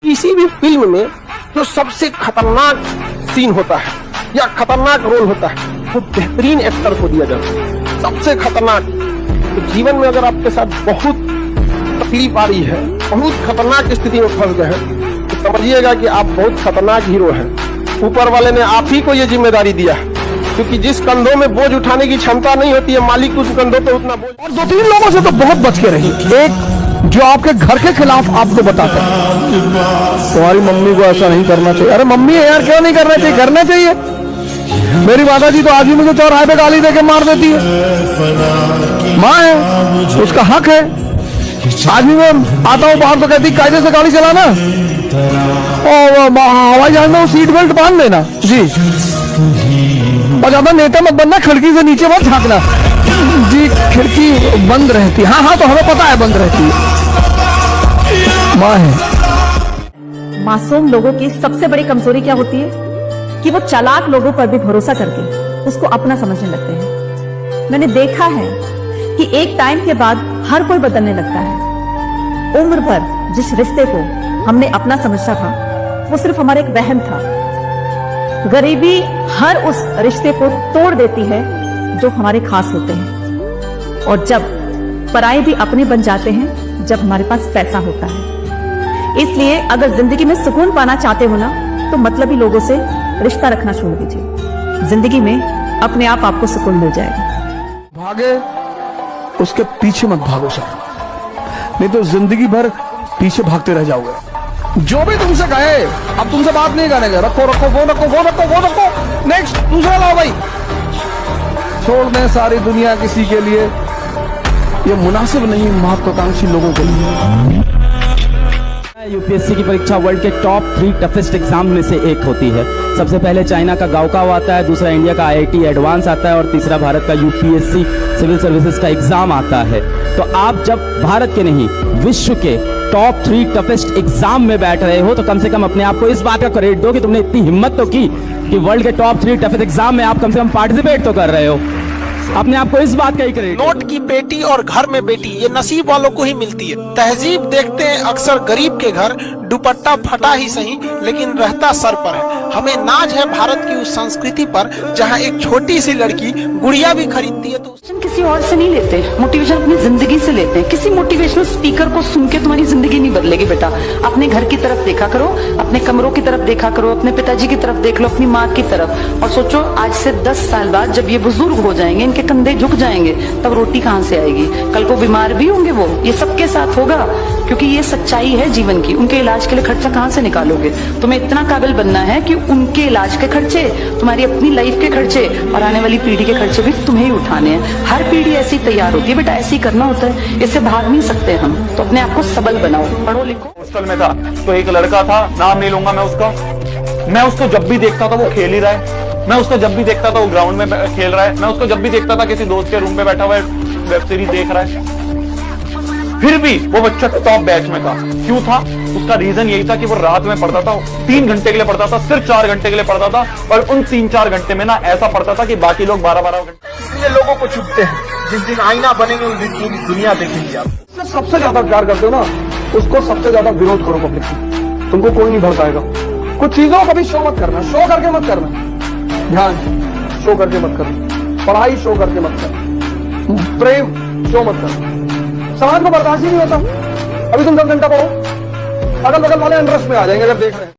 किसी भी फिल्म में जो सबसे खतरनाक सीन होता है या खतरनाक रोल होता है वो बेहतरीन एक्टर को दिया जाता है, सबसे खतरनाक। तो जीवन में अगर आपके साथ बहुत तकलीफ आ रही है, बहुत खतरनाक स्थिति में फंस गए हैं, तो समझिएगा कि आप बहुत खतरनाक हीरो हैं। ऊपर वाले ने आप ही को ये जिम्मेदारी दिया है, क्योंकि जिस कंधों में बोझ उठाने की क्षमता नहीं होती है, मालिक उस कंधों पे उतना बोझ। और 2-3 लोगों से तो बहुत बच के रही। एक जो आपके घर के खिलाफ आपको बताता है तुम्हारी मम्मी को ऐसा नहीं करना चाहिए। अरे मम्मी है यार, क्यों नहीं करना चाहिए? करना चाहिए। मेरी माता जी तो आज भी मुझे चौराहे पे गाली देके मार देती है। माँ है, उसका हक है। आज भी मैं आता हूँ बाहर तो कहती कायदे से गाड़ी चलाना और हवाई जहाज में सीट बेल्ट बांध लेना जी, और ज्यादा नेता मत बनना, खिड़की से नीचे मत झांकना जी, खिड़की बंद रहती है। हाँ तो हमें पता है बंद रहती है। माँ है। मासूम लोगों की सबसे बड़ी कमजोरी क्या होती है कि वो चालाक लोगों पर भी भरोसा करके उसको अपना समझने लगते हैं। मैंने देखा है कि एक टाइम के बाद हर कोई बदलने लगता है। उम्र भर जिस रिश्ते को हमने अपना समझा था वो सिर्फ हमारा एक वहम था। गरीबी हर उस रिश्ते को तोड़ देती है जो हमारे खास होते हैं, और जब पराये भी अपने बन जाते हैं जब हमारे पास पैसा होता है। इसलिए अगर जिंदगी में सुकून पाना चाहते हो ना, तो मतलबी लोगों से रिश्ता रखना छोड़ दीजिए। जिंदगी में अपने आप आपको सुकून मिल जाएगा। भागे उसके पीछे मत भागो सर, नहीं तो जिंदगी भर पीछे भागते रह जाओगे। जो भी तुमसे कहे अब तुमसे बात नहीं करेंगे, रखो रखो वो रखो वो रखो वो रखो, नेक्स्ट दूसरा लाओ भाई। छोड़ दें सारी दुनिया किसी के लिए, ये मुनासिब नहीं महत्वाकांक्षी लोगों के लिए। यूपीएससी की परीक्षा वर्ल्ड के टॉप 3 टफेस्ट एग्जाम में से एक होती है। सबसे पहले चाइना का गाओकाओ आता है, दूसरा इंडिया का आईआईटी एडवांस आता है और तीसरा भारत का यूपीएससी सिविल सर्विसेज का एग्जाम आता है। तो आप जब भारत के नहीं विश्व के टॉप 3 टफेस्ट एग्जाम में बैठ रहे हो तो कम से कम अपने आप को इस बात का क्रेडिट दो कि तुमने इतनी हिम्मत तो की कि वर्ल्ड के टॉप 3 टफेस्ट एग्जाम में आप कम से कम पार्टिसिपेट तो कर रहे हो। अपने आप को इस बात का ही क्रेडिट। नोट की पेटी और घर में बेटी ये नसीब वालों को ही मिलती है। तहजीब देखते हैं अक्सर गरीब के घर, दुपट्टा फटा ही सही लेकिन रहता सर पर है। हमें नाज है भारत की उस संस्कृति पर जहां एक छोटी सी लड़की गुड़िया भी खरीदती है। तो किसी और से नहीं लेते, मोटिवेशन अपनी जिंदगी से लेते हैं। किसी मोटिवेशनल स्पीकर को सुन के तुम्हारी जिंदगी नहीं बदलेगी बेटा। अपने घर की तरफ देखा करो, अपने कमरों की तरफ देखा करो, अपने पिताजी की तरफ देख लो, अपनी माँ की तरफ, और सोचो आज से 10 साल बाद जब ये बुजुर्ग हो जाएंगे, इनके कंधे झुक जाएंगे, तब रोटी कहाँ से आएगी? कल को बीमार भी होंगे वो, ये सबके साथ होगा, क्योंकि ये सच्चाई है जीवन की। उनके इलाज के लिए खर्चा कहाँ से निकालोगे? तुम्हें इतना काबिल बनना है कि उनके इलाज के खर्चे, तुम्हारी अपनी लाइफ के खर्चे और आने वाली पीढ़ी के खर्चे भी तुम्हें ही उठाने हैं। हर पीढ़ी ऐसी तैयार होती है बेटा, ऐसी करना होता है, इससे भाग नहीं सकते हम। तो अपने आप को सबल बनाओ, पढ़ो लिखो। हॉस्टल में था तो एक लड़का था, नाम नहीं लूंगा मैं उसका, मैं उसको जब भी देखता था वो खेल ही रहा है, मैं उसको जब भी देखता था वो ग्राउंड में खेल रहा है, मैं उसको जब भी देखता था किसी दोस्त के रूम पे बैठा हुआ है वेब सीरीज देख रहा है। फिर भी वो बच्चा टॉप बैच में था। क्यों था? उसका रीजन यही था कि वो रात में पढ़ता था, 3 घंटे के लिए पढ़ता था, सिर्फ 4 घंटे के लिए पढ़ता था, और उन 3-4 घंटे में ना ऐसा पढ़ता था कि बाकी लोग 12-12 घंटे। इसलिए लोगों को चुभते हैं, जिस दिन आईना बनेंगे उस दिन पूरी दुनिया देखेंगे। आप सबसे ज्यादा प्यार करते हो ना, उसको सबसे ज्यादा विरोध करो पब्लिक की, तुमको कोई नहीं भड़काएगा। कुछ चीजों को कभी शो मत करना, शो करके मत करना, ध्यान शो करके मत करना, पढ़ाई शो करके मत करना, प्रेम शो मत करना। समाज को बर्दाश्त ही नहीं होता। अभी तुम 10 घंटा पढ़ो, अगल बगल वाले इंटरेस्ट में आ जाएंगे अगर देख रहे हैं।